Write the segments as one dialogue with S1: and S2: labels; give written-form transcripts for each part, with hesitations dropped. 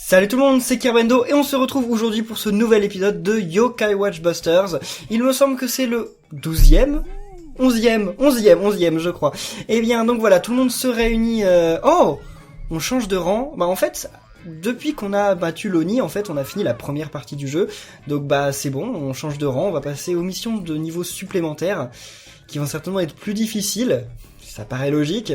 S1: Salut tout le monde, c'est Kerbendo et on se retrouve aujourd'hui pour ce nouvel épisode de Yokai Watch Busters. Il me semble que c'est le 12e 11e je crois. Et bien donc voilà, tout le monde se réunit. Oh, on change de rang. Bah en fait, depuis qu'on a battu l'Oni, en fait on a fini la première partie du jeu. Donc bah c'est bon, on change de rang, on va passer aux missions de niveau supplémentaires qui vont certainement être plus difficiles. Ça paraît logique.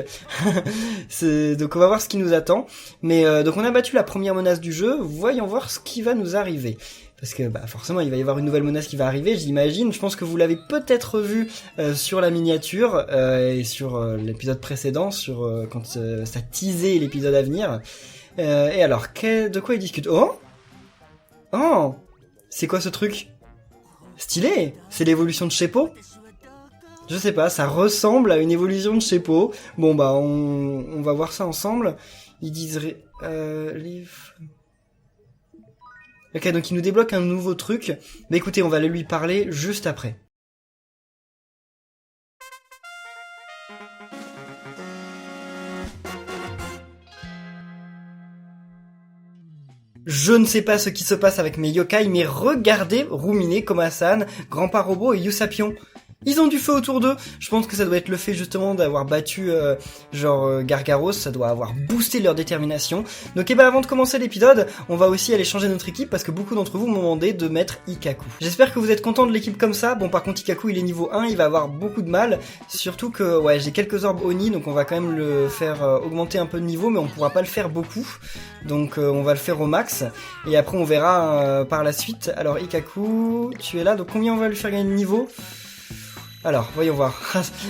S1: Donc on va voir ce qui nous attend. Mais donc on a battu la première menace du jeu. Voyons voir ce qui va nous arriver. Parce que bah forcément il va y avoir une nouvelle menace qui va arriver, j'imagine. Je pense que vous l'avez peut-être vu sur la miniature et sur l'épisode précédent, sur quand ça teasait l'épisode à venir. Et alors, de quoi ils discutent? Oh, c'est quoi ce truc? Stylé. C'est l'évolution de Sheppo. Je sais pas, ça ressemble à une évolution de Sheppo. Bon bah on va voir ça ensemble. Ils disent Ok, donc il nous débloque un nouveau truc. Mais écoutez, on va lui parler juste après. Je ne sais pas ce qui se passe avec mes yokai, mais regardez Rumine, Komasan, Grandpa Robot et Yusapion. Ils ont du feu autour d'eux. Je pense que ça doit être le fait justement d'avoir battu Gargaros, ça doit avoir boosté leur détermination. Donc avant de commencer l'épisode, on va aussi aller changer notre équipe parce que beaucoup d'entre vous m'ont demandé de mettre Ikaku. J'espère que vous êtes contents de l'équipe comme ça. Bon par contre Ikaku il est niveau 1, il va avoir beaucoup de mal. Surtout que ouais j'ai quelques orbes Oni, donc on va quand même le faire augmenter un peu de niveau, mais on pourra pas le faire beaucoup. Donc on va le faire au max. Et après on verra par la suite. Alors Ikaku, tu es là, donc combien on va lui faire gagner de niveau ? Alors, voyons voir.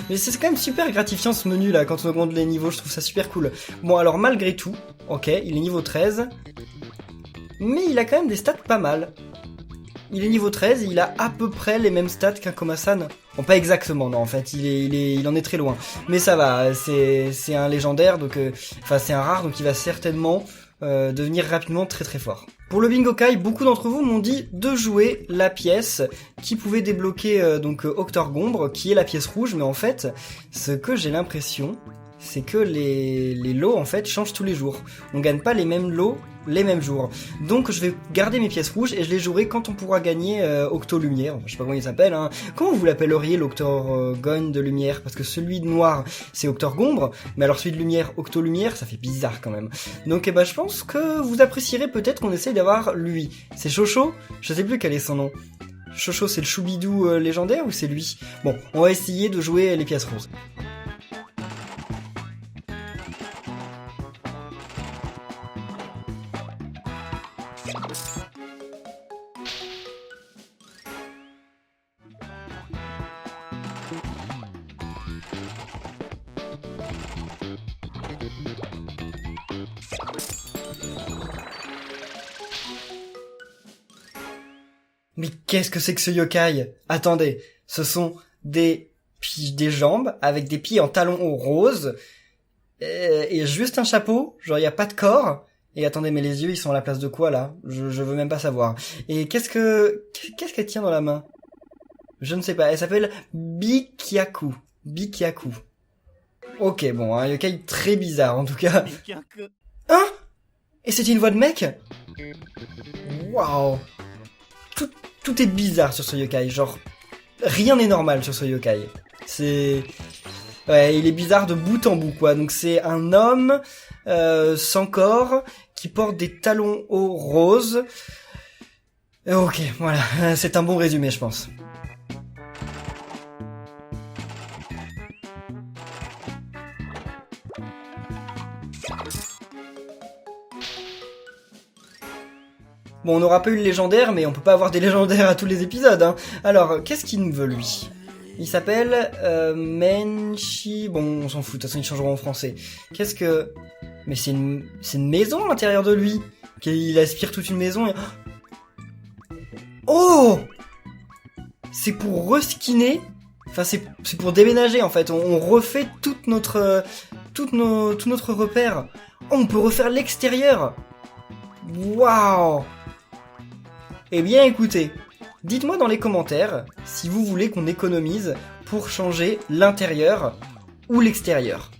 S1: Mais c'est quand même super gratifiant ce menu là, quand on augmente les niveaux, je trouve ça super cool. Bon alors malgré tout, ok, il est niveau 13, mais il a quand même des stats pas mal. Il est niveau 13 et il a à peu près les mêmes stats qu'un Komasan. Bon pas exactement, non en fait, il en est très loin. Mais ça va, c'est un légendaire, donc enfin c'est un rare, donc il va certainement devenir rapidement très très fort. Pour le Bingokai, beaucoup d'entre vous m'ont dit de jouer la pièce qui pouvait débloquer donc Octor Gombre, qui est la pièce rouge, mais en fait, ce que j'ai l'impression, c'est que les lots en fait changent tous les jours. On gagne pas les mêmes lots les mêmes jours. Donc je vais garder mes pièces rouges et je les jouerai quand on pourra gagner Octo Lumière. Je sais pas comment il s'appelle, hein. Comment vous l'appelleriez l'Octor Gun de Lumière? Parce que celui de noir c'est Octor Gombre, mais alors celui de Lumière, Octo Lumière, ça fait bizarre quand même. Donc je pense que vous apprécierez peut-être qu'on essaye d'avoir lui. C'est Chocho? Je sais plus quel est son nom. Chocho c'est le Choubidou légendaire ou c'est lui? Bon, on va essayer de jouer les pièces roses. Mais qu'est-ce que c'est que ce yokai? Attendez, ce sont des jambes avec des pieds en talons roses et juste un chapeau, genre il y a pas de corps. Et attendez, mais les yeux ils sont à la place de quoi là? Je veux même pas savoir. Et qu'est-ce qu'elle tient dans la main? Je ne sais pas, elle s'appelle Bikyaku. Ok, bon, un yokai très bizarre en tout cas. Hein? Et c'était une voix de mec? Waouh! Tout est bizarre sur ce yokai, genre rien n'est normal sur ce yokai. Ouais, il est bizarre de bout en bout quoi. Donc c'est un homme sans corps qui porte des talons hauts roses. Ok, voilà, c'est un bon résumé je pense. Bon, on n'aura pas eu le légendaire, mais on peut pas avoir des légendaires à tous les épisodes, hein. Alors, qu'est-ce qu'il me veut, lui? Il s'appelle Menchi... Bon, on s'en fout, de toute façon, ils changeront en français. Qu'est-ce que... Mais c'est une maison à l'intérieur de lui. Il aspire toute une maison et... Oh! C'est pour reskiner... Enfin, c'est pour déménager, en fait. On refait tout notre repère. Oh, on peut refaire l'extérieur. Waouh! Eh bien écoutez, dites-moi dans les commentaires si vous voulez qu'on économise pour changer l'intérieur ou l'extérieur.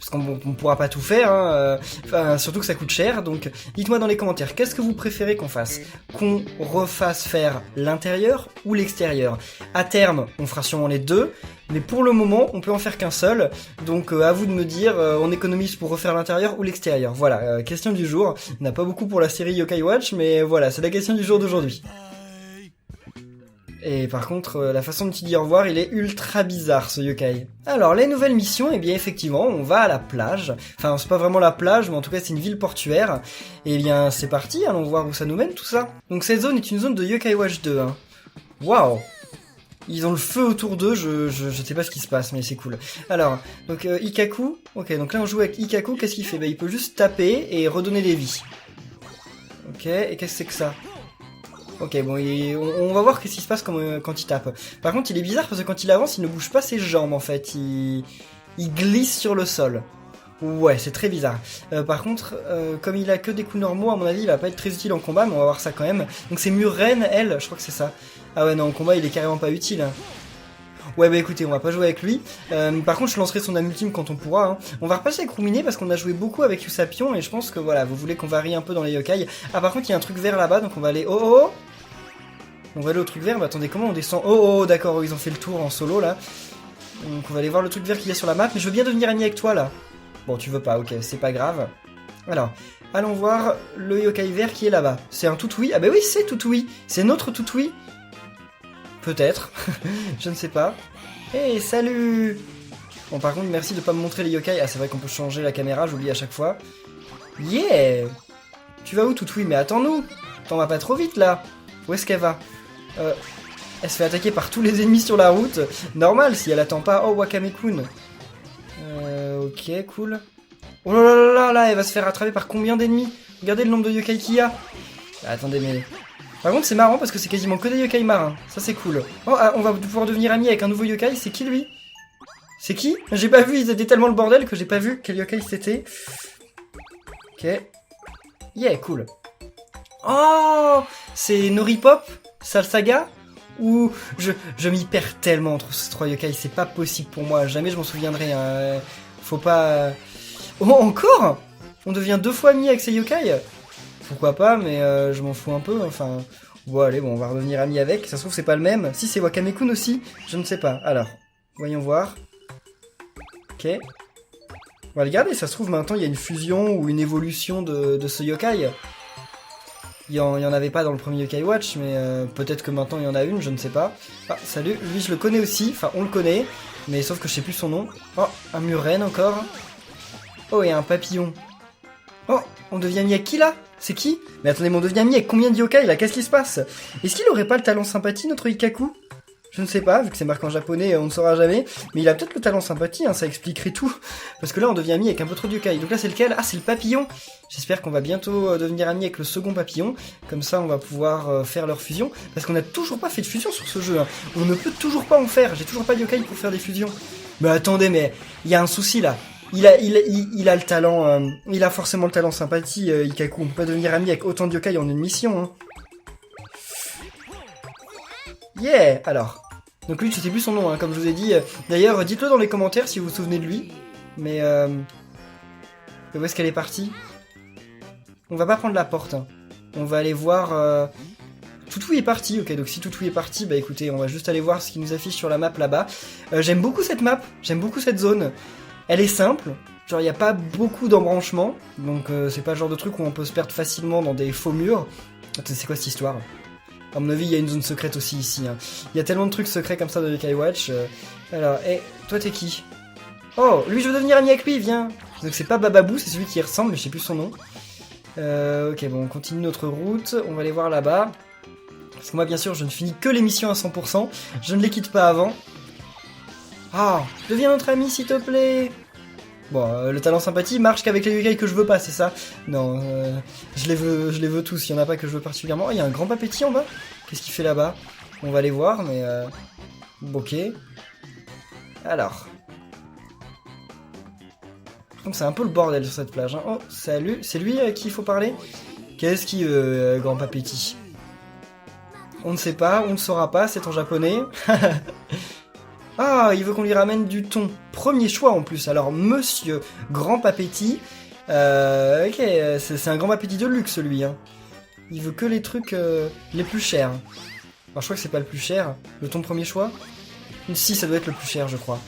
S1: parce qu'on pourra pas tout faire, hein, enfin, surtout que ça coûte cher, donc dites-moi dans les commentaires, qu'est-ce que vous préférez qu'on fasse? Qu'on refasse faire l'intérieur ou l'extérieur? À terme, on fera sûrement les deux, mais pour le moment, on peut en faire qu'un seul, donc à vous de me dire, on économise pour refaire l'intérieur ou l'extérieur. Voilà, question du jour, il n'y en a pas beaucoup pour la série Yokai Watch, mais voilà, c'est la question du jour d'aujourd'hui. Et par contre, la façon dont il dit au revoir, il est ultra bizarre, ce yokai. Alors, les nouvelles missions, eh bien, effectivement, on va à la plage. Enfin, c'est pas vraiment la plage, mais en tout cas, c'est une ville portuaire. Et bien, c'est parti, allons voir où ça nous mène, tout ça. Donc, cette zone est une zone de Yokai Watch 2, hein. Waouh! Ils ont le feu autour d'eux, je sais pas ce qui se passe, mais c'est cool. Alors, donc, Ikkaku. Ok, donc là, on joue avec Ikkaku, qu'est-ce qu'il fait? Bah, il peut juste taper et redonner des vies. Ok, et qu'est-ce que c'est que ça? Ok, bon, on va voir qu'est-ce qui se passe quand il tape. Par contre, il est bizarre parce que quand il avance, il ne bouge pas ses jambes, en fait. Il glisse sur le sol. Ouais, c'est très bizarre. Par contre, comme il a que des coups normaux, à mon avis, il va pas être très utile en combat, mais on va voir ça quand même. Donc c'est Muren, elle, je crois que c'est ça. Ah ouais, non, en combat, il est carrément pas utile. Ouais, bah écoutez, on va pas jouer avec lui. Par contre, je lancerai son âme ultime quand on pourra. Hein. On va repasser avec Rumine parce qu'on a joué beaucoup avec Usapion et je pense que voilà, vous voulez qu'on varie un peu dans les yokai. Ah, par contre, il y a un truc vert là-bas, donc on va aller... Oh. On va aller au truc vert, mais attendez, comment on descend? Oh, d'accord, ils ont fait le tour en solo, là. Donc on va aller voir le truc vert qu'il y a sur la map, mais je veux bien devenir ami avec toi, là. Bon, tu veux pas, ok, c'est pas grave. Alors, allons voir le yokai vert qui est là-bas. C'est un Toutoui? Ah bah oui, c'est Toutoui. C'est notre Toutoui. Peut-être. Je ne sais pas. Hey, salut! Bon, par contre, merci de pas me montrer les yokai. Ah, c'est vrai qu'on peut changer la caméra, j'oublie à chaque fois. Yeah! Tu vas où, Toutoui? Mais attends-nous! T'en vas pas trop vite, là. Où est-ce qu'elle va? Elle se fait attaquer par tous les ennemis sur la route. Normal si elle attend pas. Oh, Wakame-kun. Ok, cool. Oh là là là là, elle va se faire attraper par combien d'ennemis? Regardez le nombre de yokai qu'il y a. Attendez, mais... Par contre, c'est marrant parce que c'est quasiment que des yokai marins. Ça, c'est cool. Oh, on va pouvoir devenir amis avec un nouveau yokai. C'est qui, lui? C'est qui? J'ai pas vu, ils étaient tellement le bordel que j'ai pas vu quel yokai c'était. Ok. Yeah, cool. Oh, c'est Noripop, Salsaga, ou je m'y perds tellement entre ces trois yokai, c'est pas possible pour moi, jamais je m'en souviendrai. Hein. Faut pas... Oh, encore? On devient 2 fois amis avec ces yokai? Pourquoi pas, mais je m'en fous un peu, enfin... Bon, allez, bon, on va redevenir amis avec, ça se trouve c'est pas le même. Si, c'est Wakame-kun aussi, je ne sais pas. Alors, voyons voir. Ok. On va regarder, ça se trouve maintenant il y a une fusion ou une évolution de ce yokai. Il y en avait pas dans le premier Yokai Watch, mais peut-être que maintenant il y en a une, je ne sais pas. Ah, salut, lui je le connais aussi, enfin on le connaît, mais sauf que je sais plus son nom. Oh, un Muren encore. Oh, et un papillon. Oh, on devient ami avec qui là? C'est qui? Mais attendez, mais on devient ami avec combien de yokai là? Qu'est-ce qui se passe? Est-ce qu'il aurait pas le talent sympathie, notre Ikkaku? Je ne sais pas, vu que c'est marqué en japonais, on ne saura jamais. Mais il a peut-être le talent sympathie, hein, ça expliquerait tout. Parce que là, on devient ami avec un peu trop de yokai. Donc là, c'est lequel? Ah, c'est le papillon. J'espère qu'on va bientôt devenir ami avec le second papillon. Comme ça, on va pouvoir faire leur fusion. Parce qu'on n'a toujours pas fait de fusion sur ce jeu. Hein. On ne peut toujours pas en faire. J'ai toujours pas de yokai pour faire des fusions. Mais attendez, mais il y a un souci là. Il a le talent, il a forcément le talent sympathie, Ikkaku. On peut pas devenir ami avec autant de yokai en une mission. Hein. Yeah! Alors. Donc lui, je sais plus son nom, hein, comme je vous ai dit. D'ailleurs, dites-le dans les commentaires si vous vous souvenez de lui. Mais où est-ce qu'elle est partie? On va pas prendre la porte. Hein. On va aller voir... Toutoui est parti, ok, donc si Toutoui est parti, bah écoutez, on va juste aller voir ce qui nous affiche sur la map là-bas. J'aime beaucoup cette map, j'aime beaucoup cette zone. Elle est simple, genre il n'y a pas beaucoup d'embranchements, donc c'est pas le genre de truc où on peut se perdre facilement dans des faux murs. Attends, c'est quoi cette histoire? À mon avis, il y a une zone secrète aussi ici. Hein. Il y a tellement de trucs secrets comme ça de Yokai Watch. Alors, toi t'es qui? Oh, lui je veux devenir ami avec lui, viens. Donc c'est pas Bababou, c'est celui qui y ressemble, mais je sais plus son nom. Ok, bon, on continue notre route, on va aller voir là-bas. Parce que moi, bien sûr, je ne finis que les missions à 100%. Je ne les quitte pas avant. Ah, deviens notre ami, s'il te plaît. Bon, le talent sympathie marche qu'avec les yokai que je veux pas, c'est ça? Non, je les veux tous, il y en a pas que je veux particulièrement. Oh, il y a un grand papéti en bas. Qu'est-ce qu'il fait là-bas? On va aller voir, mais... Ok. Alors. Donc c'est un peu le bordel sur cette plage. Hein. Oh, salut, c'est lui à qui il faut parler? Qu'est-ce qu'il veut, grand papéti? On ne sait pas, on ne saura pas, c'est en japonais. Ah, il veut qu'on lui ramène du thon. Premier choix en plus. Alors, monsieur Grand Papétit. Ok, c'est un Grand Papétit de luxe, lui. Hein. Il veut que les trucs les plus chers. Alors, je crois que c'est pas le plus cher. Le thon premier choix? Si, ça doit être le plus cher, je crois.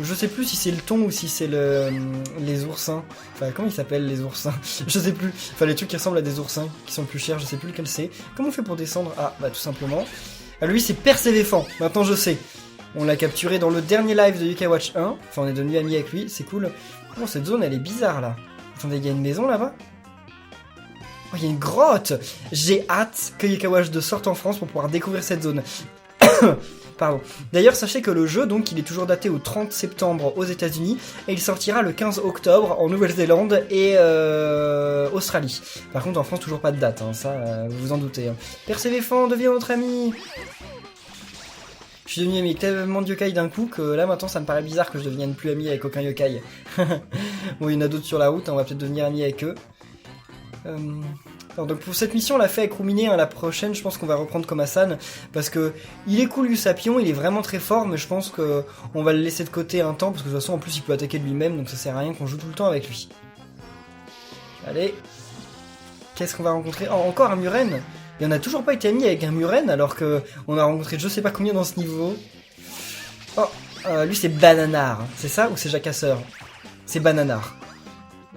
S1: Je sais plus si c'est le thon ou si c'est les oursins. Enfin, comment ils s'appellent les oursins? Je sais plus. Enfin, les trucs qui ressemblent à des oursins, qui sont plus chers, je sais plus lequel c'est. Comment on fait pour descendre? Ah, bah tout simplement. Ah, lui, c'est Persévéfant. Maintenant, je sais. On l'a capturé dans le dernier live de Yokai Watch 1. Enfin, on est devenus amis avec lui, c'est cool. Oh, cette zone, elle est bizarre, là. Attendez, il y a une maison, là-bas? Oh, il y a une grotte! J'ai hâte que Yokai Watch 2 sorte en France pour pouvoir découvrir cette zone. Pardon. D'ailleurs, sachez que le jeu, donc, il est toujours daté au 30 septembre aux États-Unis et il sortira le 15 octobre en Nouvelle-Zélande et Australie. Par contre, en France, toujours pas de date, hein, ça, vous vous en doutez. Hein. Persévéfant, deviens notre ami! Je suis devenu ami avec tellement de yokai d'un coup que là, maintenant, ça me paraît bizarre que je devienne plus ami avec aucun yokai. Bon, il y en a d'autres sur la route, hein, on va peut-être devenir ami avec eux. Alors donc pour cette mission, on l'a fait avec Ruminé, hein, la prochaine, je pense qu'on va reprendre Komasan, parce que il est cool Usapion, il est vraiment très fort, mais je pense que on va le laisser de côté un temps, parce que de toute façon, en plus, il peut attaquer de lui-même, donc ça sert à rien qu'on joue tout le temps avec lui. Allez. Qu'est-ce qu'on va rencontrer? Oh, encore un Muren. Et on n'a toujours pas été amis avec un Muren, alors que on a rencontré je sais pas combien dans ce niveau. Oh, lui c'est Bananar, c'est ça ou c'est Jacasseur? C'est Bananar.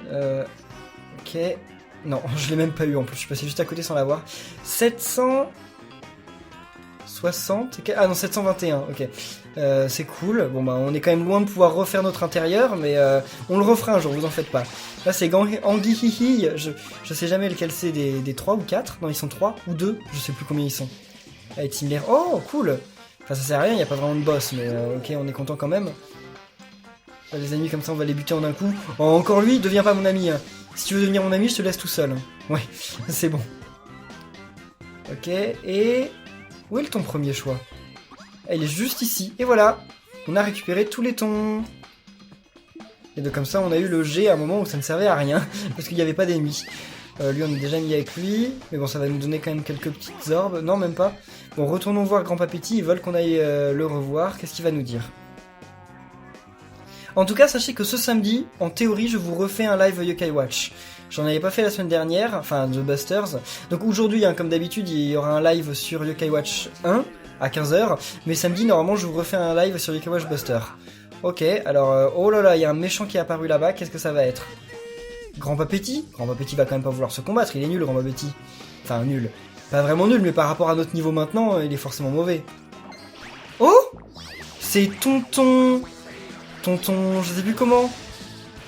S1: Ok. Non, je l'ai même pas eu en plus, je suis passé juste à côté sans l'avoir. 760... Ah non, 721, ok. C'est cool. Bon bah on est quand même loin de pouvoir refaire notre intérieur, mais on le refera un jour, vous en faites pas. Là c'est Anguihihi, je sais jamais lequel c'est des 3 ou 4. Non, ils sont 3 ou 2, je sais plus combien ils sont. Allez, Timler. Oh, cool. Enfin ça sert à rien, il n'y a pas vraiment de boss, mais ok, on est content quand même. Les amis comme ça on va les buter en un coup. Oh, encore lui, deviens pas mon ami. Hein. Si tu veux devenir mon ami, je te laisse tout seul. Ouais, c'est bon. Ok, et... Où est ton premier choix? Il est juste ici, et voilà. On a récupéré tous les tons. Et donc comme ça, on a eu le G à un moment où ça ne servait à rien, parce qu'il n'y avait pas d'ennemis. Lui, on est déjà mis avec lui, mais bon, ça va nous donner quand même quelques petites orbes. Non, même pas. Bon, retournons voir Grand Papétit, ils veulent qu'on aille le revoir. Qu'est-ce qu'il va nous dire? En tout cas, sachez que ce samedi, en théorie, je vous refais un live Yokai Watch. J'en avais pas fait la semaine dernière, enfin The Busters. Donc aujourd'hui, hein, comme d'habitude, il y aura un live sur Yokai Watch 1 à 15h. Mais samedi, normalement, je vous refais un live sur Yokai Watch Buster. Ok, alors, oh là là, il y a un méchant qui est apparu là-bas, qu'est-ce que ça va être? Grand Papétit? Grand Papétit va quand même pas vouloir se combattre, il est nul, Grand Papétit. Enfin, nul. Pas vraiment nul, mais par rapport à notre niveau maintenant, il est forcément mauvais. Oh! C'est Tonton... Tonton, je sais plus comment.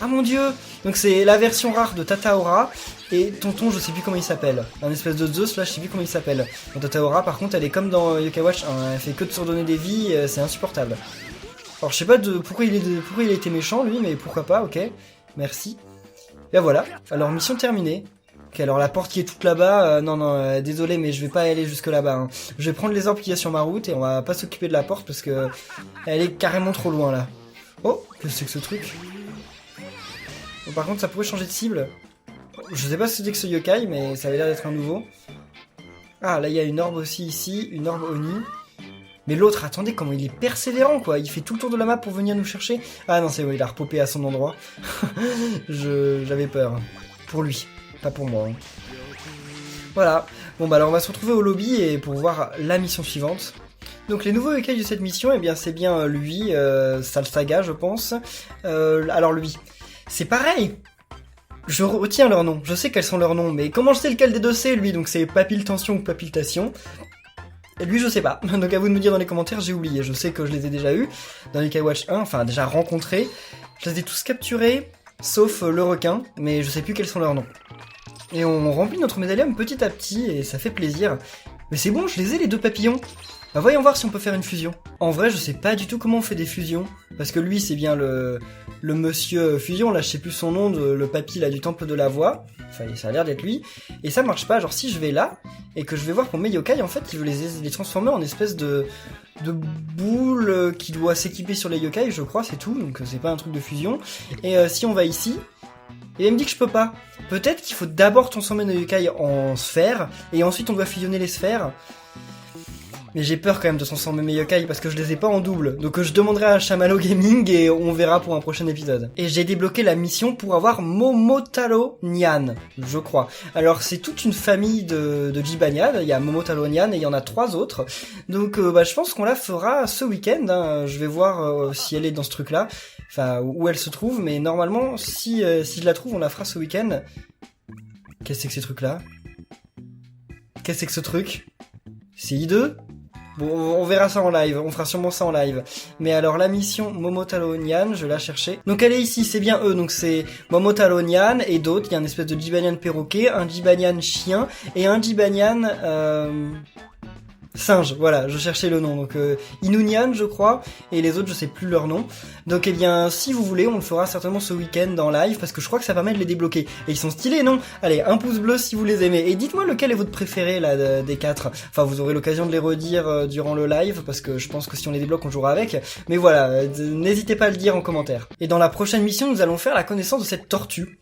S1: Ah mon dieu! Donc c'est la version rare de Tataora, et Tonton, je sais plus comment il s'appelle. Un espèce de Zeus, là, je sais plus comment il s'appelle. Donc Tataora, par contre, elle est comme dans Yokai Watch 1, elle fait que de se redonner des vies, c'est insupportable. Alors je sais pas pourquoi il a été méchant, lui, mais pourquoi pas, ok. Merci. Et voilà, alors mission terminée. Ok, alors la porte qui est toute là-bas, non, désolé, mais je vais pas aller jusque là-bas. Hein. Je vais prendre les orbes qu'il y a sur ma route, et on va pas s'occuper de la porte, parce que elle est carrément trop loin, là. Oh, qu'est-ce que c'est que ce truc? Bon, par contre, ça pourrait changer de cible. Je sais pas ce que c'était que ce yokai, mais ça avait l'air d'être un nouveau. Ah, là, il y a une orbe aussi ici, une orbe Oni. Mais l'autre, attendez, comment il est persévérant, quoi. Il fait tout le tour de la map pour venir nous chercher. Ah non, c'est vrai, il a repopé à son endroit. J'avais peur. Pour lui, pas pour moi. Hein. Voilà. Bon, bah alors, on va se retrouver au lobby et pour voir la mission suivante. Donc les nouveaux yokai de cette mission, eh bien c'est bien lui, Salsaga je pense. Alors lui, c'est pareil. Je retiens leurs noms, je sais quels sont leurs noms, mais comment je sais lequel des deux c'est lui? Donc c'est Papiltension ou Papiltation. Et lui je sais pas, donc à vous de me dire dans les commentaires, j'ai oublié. Je sais que je les ai déjà eus dans Yokai Watch 1, enfin déjà rencontrés. Je les ai tous capturés, sauf le requin, mais je sais plus quels sont leurs noms. Et on remplit notre médaillum petit à petit, et ça fait plaisir. Mais c'est bon, je les ai les deux papillons. Bah voyons voir si on peut faire une fusion. En vrai, je sais pas du tout comment on fait des fusions. Parce que lui, c'est bien le monsieur fusion, là je sais plus son nom, le papy là du temple de la voix. Enfin, ça a l'air d'être lui. Et ça marche pas, genre si je vais là, et que je vais voir pour mes yokai, en fait, il veut les transformer en espèce de boule qui doit s'équiper sur les yokai, je crois, c'est tout. Donc c'est pas un truc de fusion. Et si on va ici, et il me dit que je peux pas. Peut-être qu'il faut d'abord transformer nos yokai en sphères, et ensuite on doit fusionner les sphères. Mais j'ai peur quand même de transformer mes yokai parce que je les ai pas en double. Donc je demanderai à Chamallow Gaming et on verra pour un prochain épisode. Et j'ai débloqué la mission pour avoir Momotaro Nyan, je crois. Alors c'est toute une famille de Jibanyan, il y a Momotaro Nyan et il y en a 3 autres. Donc je pense qu'on la fera ce week-end, hein. Je vais voir si elle est dans ce truc-là, enfin où elle se trouve, mais normalement si je la trouve on la fera ce week-end. Qu'est-ce que c'est que ces trucs-là? Qu'est-ce que c'est que ce truc? C'est I2? Bon, on verra ça en live, on fera sûrement ça en live. Mais alors la mission Momotaro Nyan, je vais la chercher. Donc elle est ici, c'est bien eux, donc c'est Momotaro Nyan et d'autres. Il y a une espèce de Jibanyan perroquet, un Jibanyan chien et un Jibanyan singe, voilà, je cherchais le nom, donc Inunyan je crois, et les autres je sais plus leur nom. Donc eh bien, si vous voulez, on le fera certainement ce week-end en live, parce que je crois que ça permet de les débloquer. Et ils sont stylés, non? Allez, un pouce bleu si vous les aimez, et dites-moi lequel est votre préféré là des 4. Enfin, vous aurez l'occasion de les redire durant le live, parce que je pense que si on les débloque, on jouera avec. Mais voilà, n'hésitez pas à le dire en commentaire. Et dans la prochaine mission, nous allons faire la connaissance de cette tortue.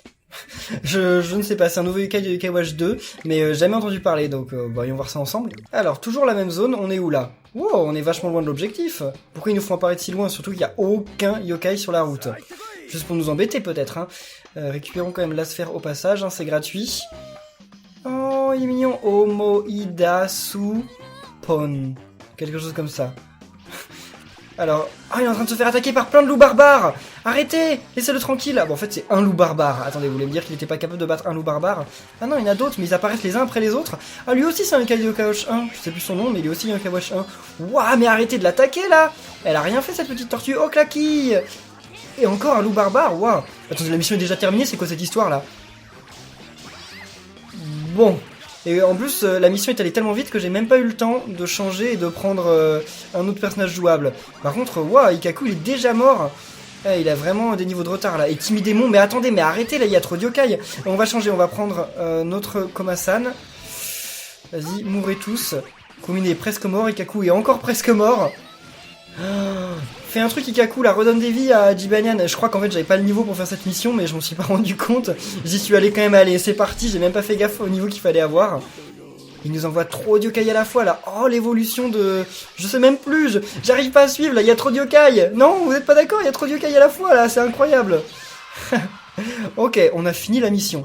S1: Je ne sais pas, c'est un nouveau yokai de Yokai Watch 2, mais jamais entendu parler, donc voyons voir ça ensemble. Alors, toujours la même zone, on est où là? Wow, on est vachement loin de l'objectif. Pourquoi ils nous font apparaître si loin? Surtout qu'il n'y a aucun yokai sur la route. Juste pour nous embêter peut-être, hein. Récupérons quand même la sphère au passage, hein, c'est gratuit. Oh, il est mignon. Omoidasu Pon. Quelque chose comme ça. Alors, il est en train de se faire attaquer par plein de loups barbares. Arrêtez, laissez-le tranquille. Ah, bon, en fait, c'est un loup barbare. Attendez, vous voulez me dire qu'il était pas capable de battre un loup barbare? Ah non, il y en a d'autres, mais ils apparaissent les uns après les autres. Ah, lui aussi, c'est un yokai de Yokai Watch 1. Je sais plus son nom, mais il est aussi un Yokai Watch 1. Ouah, mais arrêtez de l'attaquer, là. Elle a rien fait, cette petite tortue. Oh, claquille. Et encore un loup barbare. Waouh. Attendez, la mission est déjà terminée. C'est quoi cette histoire, là? Bon. Et en plus, la mission est allée tellement vite que j'ai même pas eu le temps de changer et de prendre un autre personnage jouable. Par contre, waouh, Ikaku, il est déjà mort. Il a vraiment des niveaux de retard là. Et Timidémon, mais attendez, mais arrêtez là, il y a trop de yokai. On va changer, on va prendre notre Komasan. Vas-y, mourrez tous. Kumine est presque mort, Ikaku est encore presque mort. Fais un truc Ikaku là, redonne des vies à Jibanyan. Je crois qu'en fait j'avais pas le niveau pour faire cette mission, mais je m'en suis pas rendu compte. J'y suis allé quand même, allez, c'est parti, j'ai même pas fait gaffe au niveau qu'il fallait avoir. Il nous envoie trop de yokai à la fois là. Oh, l'évolution de... Je sais même plus, j'arrive pas à suivre là, il y a trop de yokai. Non, vous êtes pas d'accord, il y a trop de yokai à la fois là, c'est incroyable. Ok, on a fini la mission.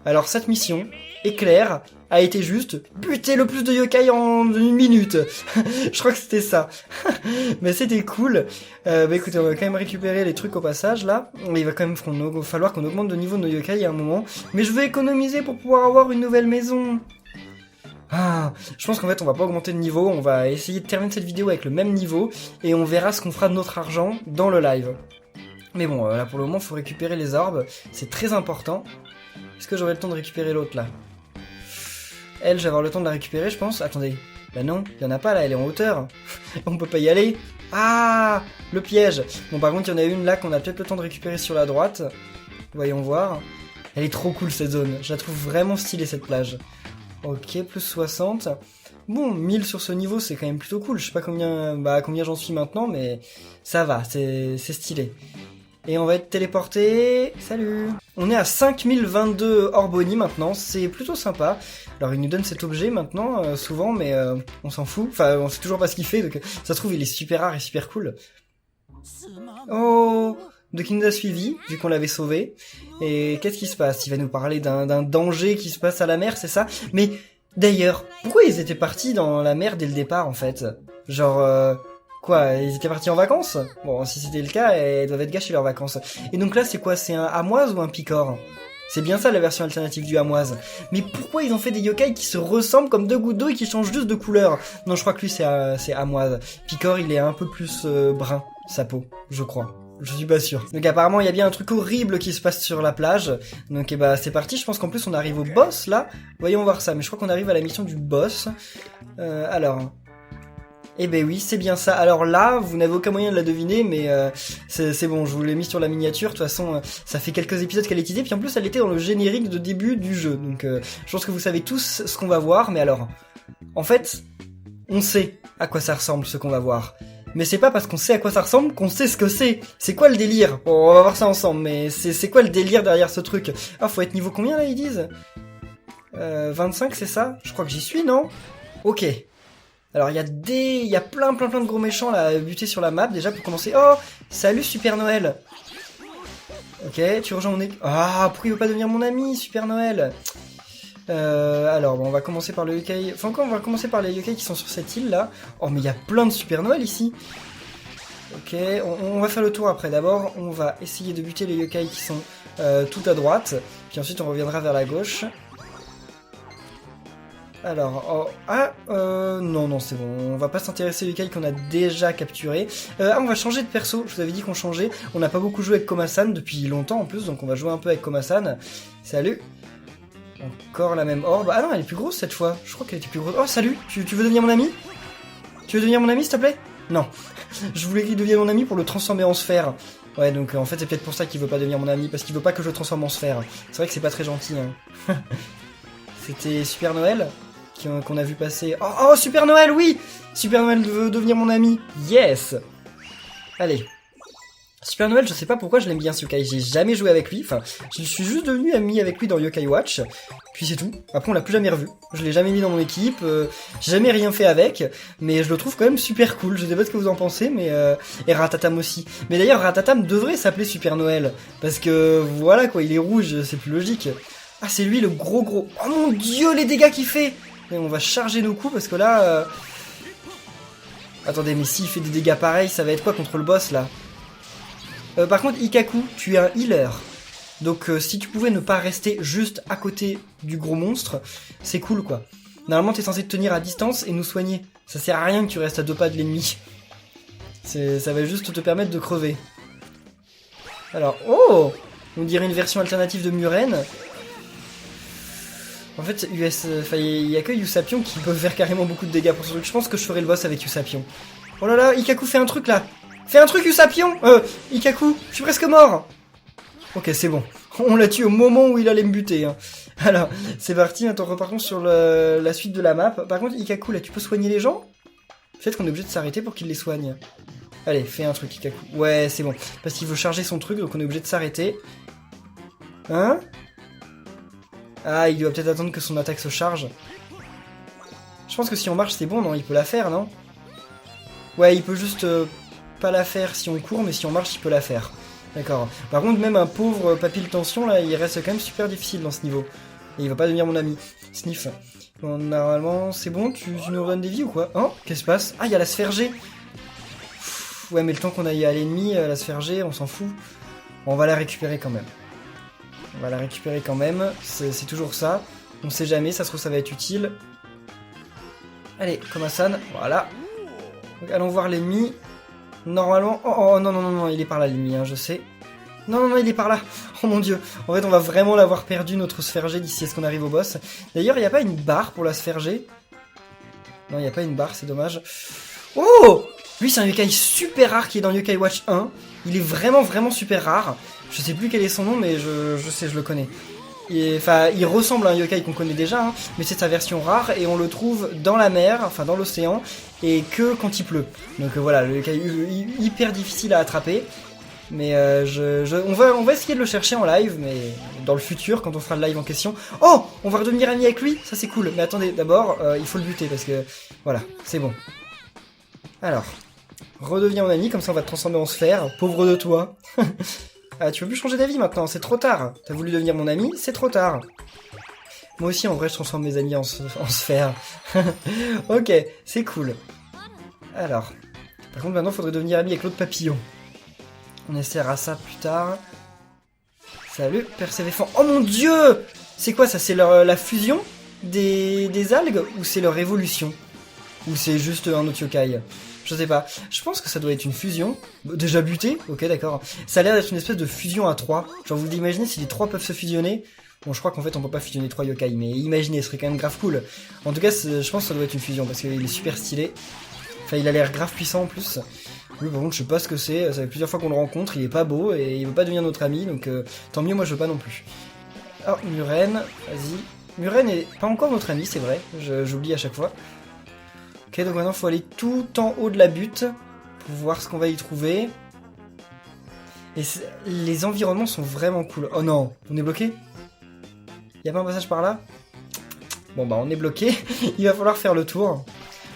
S1: Alors cette mission, éclair, a été juste buter le plus de yokai en 1 minute. Je crois que c'était ça. Mais c'était cool. Écoutez, on va quand même récupérer les trucs au passage là. Il va quand même falloir qu'on augmente de niveau de nos yokai à un moment. Mais je vais économiser pour pouvoir avoir une nouvelle maison. Ah, je pense qu'en fait on va pas augmenter de niveau, on va essayer de terminer cette vidéo avec le même niveau et on verra ce qu'on fera de notre argent dans le live. Mais bon, là pour le moment faut récupérer les orbes, c'est très important. Est-ce que j'aurai le temps de récupérer l'autre là? Elle, je vais avoir le temps de la récupérer je pense. Attendez, bah non, il y en a pas là, elle est en hauteur. On peut pas y aller. Ah, le piège. Bon par contre il y en a une là qu'on a peut-être le temps de récupérer sur la droite. Voyons voir. Elle est trop cool cette zone, je la trouve vraiment stylée cette plage. Ok, plus 60. Bon, 1000 sur ce niveau, c'est quand même plutôt cool. Je sais pas combien j'en suis maintenant, mais ça va, c'est stylé. Et on va être téléporté. Salut. On est à 5022 Orboni maintenant, c'est plutôt sympa. Alors il nous donne cet objet maintenant, souvent, mais on s'en fout. Enfin, on sait toujours pas ce qu'il fait, donc ça se trouve il est super rare et super cool. Oh, de qui nous a suivi, vu qu'on l'avait sauvé. Et qu'est-ce qui se passe? Il va nous parler d'un danger qui se passe à la mer, c'est ça? Mais d'ailleurs, pourquoi ils étaient partis dans la mer dès le départ en fait? Genre, quoi, ils étaient partis en vacances? Bon, si c'était le cas, ils doivent être gâchés leurs vacances. Et donc là, c'est quoi? C'est un Amoise ou un Picor? C'est bien ça la version alternative du Amoise. Mais pourquoi ils ont fait des yokai qui se ressemblent comme 2 gouttes d'eau et qui changent juste de couleur? Non, je crois que lui c'est Amoise. Picor, il est un peu plus brun, sa peau, je crois. Je suis pas sûr. Donc apparemment il y a bien un truc horrible qui se passe sur la plage. Donc c'est parti, je pense qu'en plus on arrive au boss là. Voyons voir ça, mais je crois qu'on arrive à la mission du boss. Alors... Eh ben oui, c'est bien ça. Alors là, vous n'avez aucun moyen de la deviner, mais c'est bon, je vous l'ai mis sur la miniature. De toute façon, ça fait quelques épisodes qu'elle est teasée, puis en plus elle était dans le générique de début du jeu. Donc je pense que vous savez tous ce qu'on va voir, mais alors... En fait, on sait à quoi ça ressemble ce qu'on va voir. Mais c'est pas parce qu'on sait à quoi ça ressemble qu'on sait ce que c'est. C'est quoi le délire? Bon, on va voir ça ensemble, mais c'est quoi le délire derrière ce truc? Ah, faut être niveau combien là, ils disent 25, c'est ça? Je crois que j'y suis, non? Ok. Alors il y a plein de gros méchants là à buter sur la map déjà pour commencer. Oh, salut Super Noël. Ok, tu rejoins mon équipe. Ah, pourquoi il veut pas devenir mon ami, Super Noël? Alors, bon, on va commencer par le yokai. Enfin, encore, on va commencer par les yokai qui sont sur cette île là. Oh, mais il y a plein de Super Noël ici. Ok, on va faire le tour après. D'abord, on va essayer de buter les yokai qui sont tout à droite. Puis ensuite, on reviendra vers la gauche. Alors, non, c'est bon. On va pas s'intéresser aux yokai qu'on a déjà capturés. On va changer de perso. Je vous avais dit qu'on changeait. On n'a pas beaucoup joué avec Koma-san depuis longtemps en plus, donc on va jouer un peu avec Koma-san. Salut. Encore la même orbe. Ah non, elle est plus grosse cette fois. Je crois qu'elle était plus grosse. Oh, salut. Tu veux devenir mon ami? Tu veux devenir mon ami, s'il te plaît? Non. Je voulais qu'il devienne mon ami pour le transformer en sphère. Ouais, donc en fait, c'est peut-être pour ça qu'il veut pas devenir mon ami, parce qu'il veut pas que je le transforme en sphère. C'est vrai que c'est pas très gentil, hein. C'était Super Noël qu'on a vu passer. Oh, Super Noël, oui! Super Noël veut devenir mon ami. Yes! Allez. Super Noël, je sais pas pourquoi je l'aime bien ce yokai, j'ai jamais joué avec lui, enfin, je suis juste devenu ami avec lui dans Yokai Watch, puis c'est tout. Après on l'a plus jamais revu, je l'ai jamais mis dans mon équipe, j'ai jamais rien fait avec, mais je le trouve quand même super cool, je sais pas ce que vous en pensez, mais et Ratatam aussi. Mais d'ailleurs Ratatam devrait s'appeler Super Noël, parce que voilà quoi, il est rouge, c'est plus logique. Ah c'est lui le gros. Oh mon dieu les dégâts qu'il fait! Et on va charger nos coups parce que là... Attendez, mais s'il fait des dégâts pareils, ça va être quoi contre le boss là? Par contre, Ikaku, tu es un healer. Donc si tu pouvais ne pas rester juste à côté du gros monstre, c'est cool quoi. Normalement, t'es censé te tenir à distance et nous soigner. Ça sert à rien que tu restes à 2 pas de l'ennemi. Ça va juste te permettre de crever. Alors, oh! On dirait une version alternative de Muren. En fait, il y a que Usapion qui peut faire carrément beaucoup de dégâts pour ce truc. Je pense que je ferai le boss avec Usapion. Oh là là, Ikaku fait un truc là! Fais un truc, Usapion! Ikaku, je suis presque mort! Ok, c'est bon. On l'a tué au moment où il allait me buter. Hein. Alors, c'est parti, maintenant repartons sur la suite de la map. Par contre, Ikaku, là, tu peux soigner les gens? Peut-être qu'on est obligé de s'arrêter pour qu'il les soigne. Allez, fais un truc, Ikaku. Ouais, c'est bon. Parce qu'il veut charger son truc, donc on est obligé de s'arrêter. Hein? Ah, il doit peut-être attendre que son attaque se charge. Je pense que si on marche, c'est bon, non? Il peut la faire, non? Ouais, il peut juste... pas la faire si on court, mais si on marche, il peut la faire. D'accord. Par contre, même un pauvre papille tension, là, il reste quand même super difficile dans ce niveau. Et il va pas devenir mon ami. Sniff. Bon, normalement, c'est bon, tu nous redonnes des vies ou quoi? Hein? Qu'est-ce qui se passe? Ah, il y a la sphère G. Ouais, mais le temps qu'on aille à l'ennemi, la sphère G, on s'en fout. Bon, on va la récupérer quand même. On va la récupérer quand même. C'est toujours ça. On sait jamais, ça se trouve, ça va être utile. Allez, Koma-san, voilà. Donc, allons voir l'ennemi. Normalement... Oh, non, il est par là l'ennemi, hein, je sais. Non, il est par là. Oh mon dieu. En fait, on va vraiment l'avoir perdu, notre sphère G, d'ici à ce qu'on arrive au boss. D'ailleurs, il n'y a pas une barre pour la sphère G? Non, il n'y a pas une barre, c'est dommage. Oh! Lui, c'est un yokai super rare qui est dans Yokai Watch 1. Il est vraiment super rare. Je sais plus quel est son nom, mais je sais, je le connais. Enfin, il ressemble à un yokai qu'on connaît déjà, hein, mais c'est sa version rare et on le trouve dans la mer, enfin dans l'océan, et que quand il pleut. Donc voilà, le yokai hyper difficile à attraper. Mais on va essayer de le chercher en live, mais dans le futur, quand on fera le live en question. Oh, on va redevenir amis avec lui, ça c'est cool. Mais attendez, d'abord, il faut le buter parce que voilà, c'est bon. Alors, redeviens mon ami, comme ça on va te transformer en sphère. Pauvre de toi. Ah, tu peux plus changer d'avis maintenant, c'est trop tard. T'as voulu devenir mon ami, c'est trop tard. Moi aussi, en vrai, je transforme mes amis en sphère. Ok, c'est cool. Alors, par contre, maintenant, il faudrait devenir ami avec l'autre papillon. On essaiera ça plus tard. Salut, Persévéphant. Oh mon dieu! C'est quoi ça? C'est la fusion des algues ou c'est leur évolution? Ou c'est juste un autre yokai? Je sais pas. Je pense que ça doit être une fusion. Déjà buté? Ok, d'accord. Ça a l'air d'être une espèce de fusion à 3. Genre, vous imaginez si les 3 peuvent se fusionner? Bon, je crois qu'en fait, on peut pas fusionner 3 yokai, mais imaginez, ce serait quand même grave cool. En tout cas, je pense que ça doit être une fusion, parce qu'il est super stylé. Enfin, il a l'air grave puissant en plus. Lui, par contre, je sais pas ce que c'est. Ça fait plusieurs fois qu'on le rencontre, il est pas beau, et il veut pas devenir notre ami, donc tant mieux, moi je veux pas non plus. Oh, Muren, vas-y. Muren est pas encore notre ami, c'est vrai. J'oublie à chaque fois. Ok, donc maintenant, faut aller tout en haut de la butte pour voir ce qu'on va y trouver. Et les environnements sont vraiment cool. Oh non, on est bloqué? Y'a pas un passage par là? Bon bah on est bloqué, il va falloir faire le tour.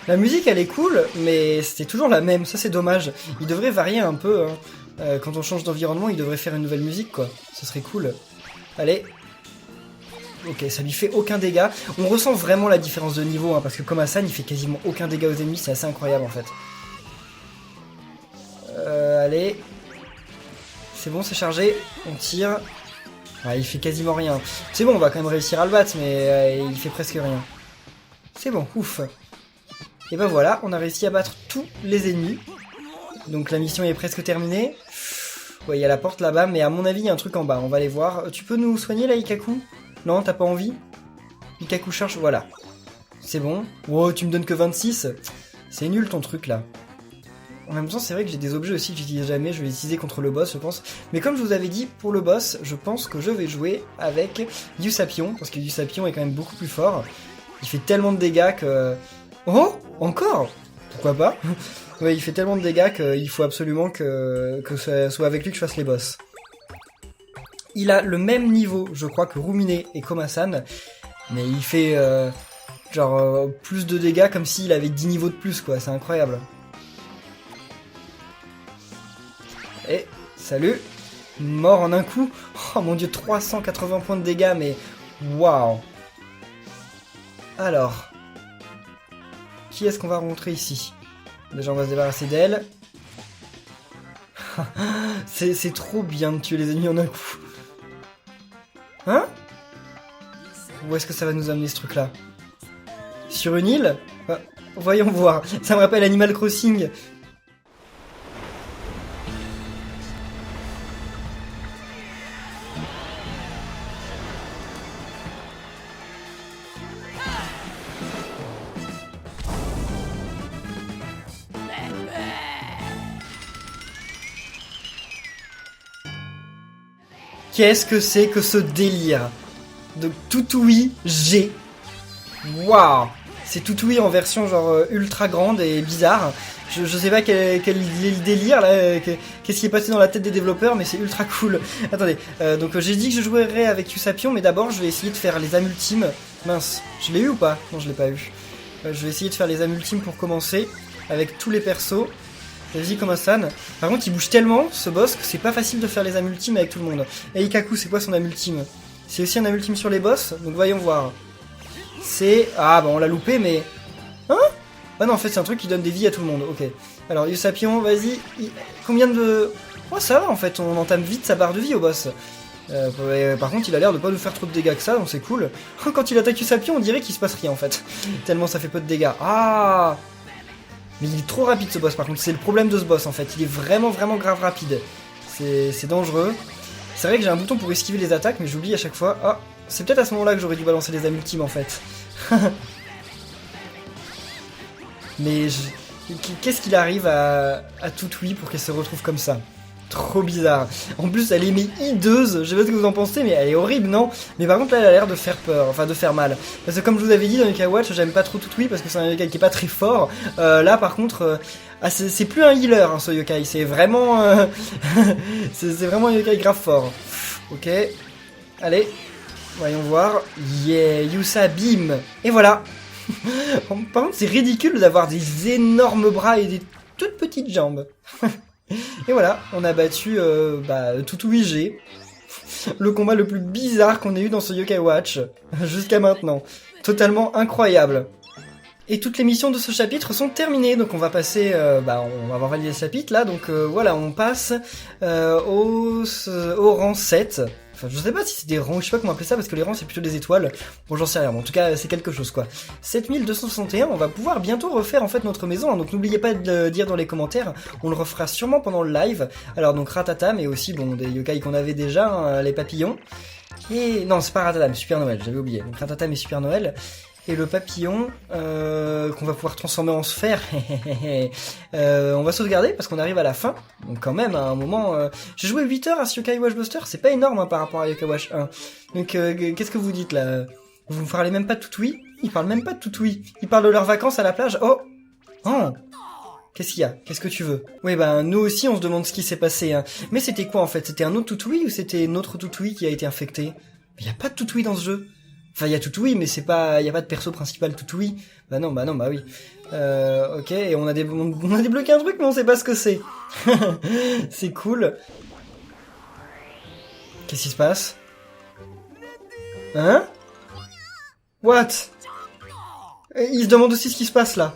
S1: La musique elle est cool, mais c'est toujours la même, ça c'est dommage. Il devrait varier un peu, hein. Quand on change d'environnement, il devrait faire une nouvelle musique quoi. Ce serait cool. Allez. Ok, ça lui fait aucun dégât. On ressent vraiment la différence de niveau, hein, parce que Komasan il fait quasiment aucun dégât aux ennemis, c'est assez incroyable en fait. Allez. C'est bon, c'est chargé. On tire. Ouais, il fait quasiment rien. C'est bon, on va quand même réussir à le battre, mais il fait presque rien. C'est bon, ouf. Et ben voilà, on a réussi à battre tous les ennemis. Donc la mission est presque terminée. Ouais, il y a la porte là-bas, mais à mon avis, il y a un truc en bas. On va aller voir. Tu peux nous soigner là, Ikaku? Non, t'as pas envie? Ikaku charge, voilà. C'est bon. Oh, tu me donnes que 26? C'est nul ton truc là. En même temps, c'est vrai que j'ai des objets aussi que j'utilise jamais, je vais les utiliser contre le boss, je pense. Mais comme je vous avais dit, pour le boss, je pense que je vais jouer avec Usapion, parce que Usapion est quand même beaucoup plus fort. Il fait tellement de dégâts que... Oh, encore? Pourquoi pas? Ouais, il fait tellement de dégâts qu'il faut absolument que ce soit avec lui que je fasse les boss. Il a le même niveau, je crois, que Rumine et Komasan, mais il fait plus de dégâts comme s'il avait 10 niveaux de plus, quoi, c'est incroyable. Et salut, mort en un coup. Oh mon dieu, 380 points de dégâts, mais waouh. Alors, qui est-ce qu'on va rencontrer ici? Déjà, on va se débarrasser d'elle. C'est trop bien de tuer les ennemis en un coup. Hein? Où est-ce que ça va nous amener ce truc-là? Sur une île? Voyons voir. Ça me rappelle Animal Crossing. Qu'est-ce que c'est que ce délire de Toutouille G? Waouh! C'est Toutouille en version genre ultra grande et bizarre. Je sais pas quel est le délire là, qu'est-ce qui est passé dans la tête des développeurs, mais c'est ultra cool. Attendez, donc j'ai dit que je jouerais avec Usapion, mais d'abord je vais essayer de faire les âmes ultimes. Mince, je l'ai eu ou pas? Non, je l'ai pas eu. Je vais essayer de faire les âmes ultimes pour commencer, avec tous les persos. Vas-y, Komasan. Par contre, il bouge tellement, ce boss, que c'est pas facile de faire les âmes ultimes avec tout le monde. Et Ikaku, c'est quoi son âme ultime? C'est aussi un âme ultime sur les boss, donc voyons voir. C'est... Ah, bah on l'a loupé, mais... Hein? Ah non, en fait, c'est un truc qui donne des vies à tout le monde, ok. Alors, Usapion, vas-y. Combien de... Oh, ça va, en fait, on entame vite sa barre de vie au boss. Par contre, il a l'air de pas nous faire trop de dégâts que ça, donc c'est cool. Quand il attaque Usapion, on dirait qu'il se passe rien, en fait. Tellement ça fait peu de dégâts. Ah! Mais il est trop rapide ce boss par contre, c'est le problème de ce boss en fait, il est vraiment grave rapide. C'est dangereux. C'est vrai que j'ai un bouton pour esquiver les attaques mais j'oublie à chaque fois. Ah, c'est peut-être à ce moment-là que j'aurais dû balancer les âmes ultimes en fait. Mais qu'est-ce qu'il arrive à Toutouille pour qu'elle se retrouve comme ça? Trop bizarre. En plus, elle est hideuse. Je sais pas ce que vous en pensez, mais elle est horrible, non? Mais par contre, là, elle a l'air de faire peur, enfin de faire mal. Parce que comme je vous avais dit dans Yokai Watch, j'aime pas trop Toutouille parce que c'est un yokai qui est pas très fort. Là, par contre, c'est plus un healer, hein, ce yokai. C'est vraiment, c'est vraiment un yokai grave fort. Ok. Allez, voyons voir. Yeah, Yusa Beam. Et voilà. Par contre, c'est ridicule d'avoir des énormes bras et des toutes petites jambes. Et voilà, on a battu Toutouille G, le combat le plus bizarre qu'on ait eu dans ce Yokai Watch jusqu'à maintenant. Totalement incroyable. Et toutes les missions de ce chapitre sont terminées, donc on va passer, on va avoir validé ce chapitre là, donc voilà, on passe au rang 7. Enfin, je sais pas si c'est des rangs, je sais pas comment appeler ça, parce que les rangs c'est plutôt des étoiles. Bon, j'en sais rien, mais en tout cas c'est quelque chose quoi. 7261, on va pouvoir bientôt refaire en fait notre maison, hein, donc n'oubliez pas de le dire dans les commentaires, on le refera sûrement pendant le live. Alors donc Ratata, mais aussi bon des yokai qu'on avait déjà, hein, les papillons. Et non, c'est pas Ratata, mais Super Noël, j'avais oublié. Donc Ratata mais Super Noël. Et le papillon qu'on va pouvoir transformer en sphère, on va sauvegarder parce qu'on arrive à la fin. Donc quand même, à un moment... J'ai joué 8 heures à ce Yokai Watch Buster, c'est pas énorme hein, par rapport à Yokai Watch 1. Donc qu'est-ce que vous dites là? Vous ne parlez même pas de Toutouille? Ils parlent même pas de Toutouille. Ils parlent de leurs vacances à la plage. Oh! Qu'est-ce qu'il y a? Qu'est-ce que tu veux? Oui, nous aussi on se demande ce qui s'est passé. Hein. Mais c'était quoi en fait? C'était un autre Toutouille ou c'était une autre Toutouille qui a été infecté? Il y a pas de Toutouille dans ce jeu. Enfin, il y a Tutui, mais y a pas de perso principal Tutui. Bah non, bah oui. Ok, et on a débloqué un truc, mais on sait pas ce que c'est. C'est cool. Qu'est-ce qui se passe? Hein? What? Et ils se demandent aussi ce qui se passe là.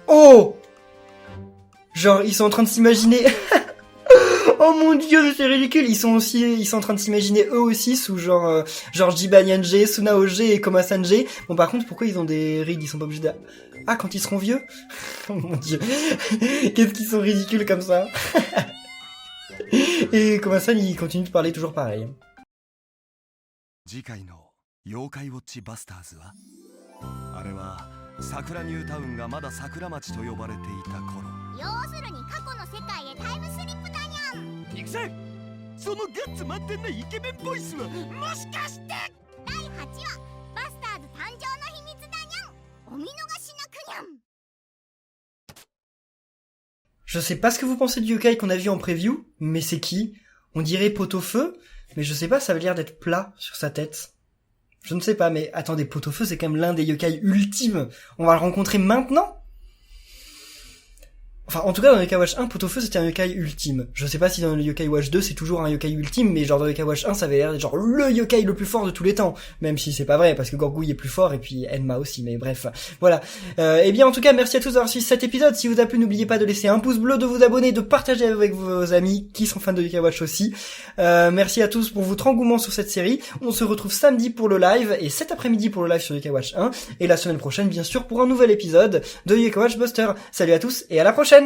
S1: Oh! Genre, ils sont en train de s'imaginer... Oh mon dieu, c'est ridicule. Ils sont en train de s'imaginer eux aussi sous genre Jiba Nyange, Suna Oge et Koma Sanjay. Bon, par contre, pourquoi ils ont des rides? Ils sont pas obligés de... Ah, quand ils seront vieux? Oh mon dieu. Qu'est-ce qu'ils sont ridicules comme ça. Et Koma San, il continue de parler toujours pareil.
S2: 次回の妖怪ウォッチバスターズはあれは桜ニュータウンがまだ桜町と呼ばれていた頃
S3: 要するに過去の世界へタイムスリップだにゃん
S2: ニクさんそのガッツ満点なイケメンボイスはもしかして
S3: 第8話バスターズ誕生の秘密だにゃんお見逃しなくにゃん
S1: Je sais pas ce que vous pensez du yokai qu'on a vu en preview, mais c'est qui? On dirait Pot-au-feu, mais je sais pas, ça avait l'air d'être plat sur sa tête. Je ne sais pas, mais attendez, Pot-au-feu c'est quand même l'un des yokai ultimes. On va le rencontrer maintenant? Enfin, en tout cas, dans Yokai Watch 1, Pot-au-feu c'était un yokai ultime. Je sais pas si dans le Yokai Watch 2 c'est toujours un yokai ultime, mais genre dans Yokai Watch 1 ça avait l'air d'être genre le yokai le plus fort de tous les temps. Même si c'est pas vrai, parce que Gorgouille est plus fort, et puis Enma aussi, mais bref. Voilà. Eh bien, en tout cas, merci à tous d'avoir suivi cet épisode. Si vous a plu, n'oubliez pas de laisser un pouce bleu, de vous abonner, de partager avec vos amis qui sont fans de Yokai Watch aussi. Merci à tous pour votre engouement sur cette série. On se retrouve samedi pour le live, et cet après-midi pour le live sur Yokai Watch 1, et la semaine prochaine, bien sûr, pour un nouvel épisode de Yokai Watch Buster. Salut à tous, et à la prochaine!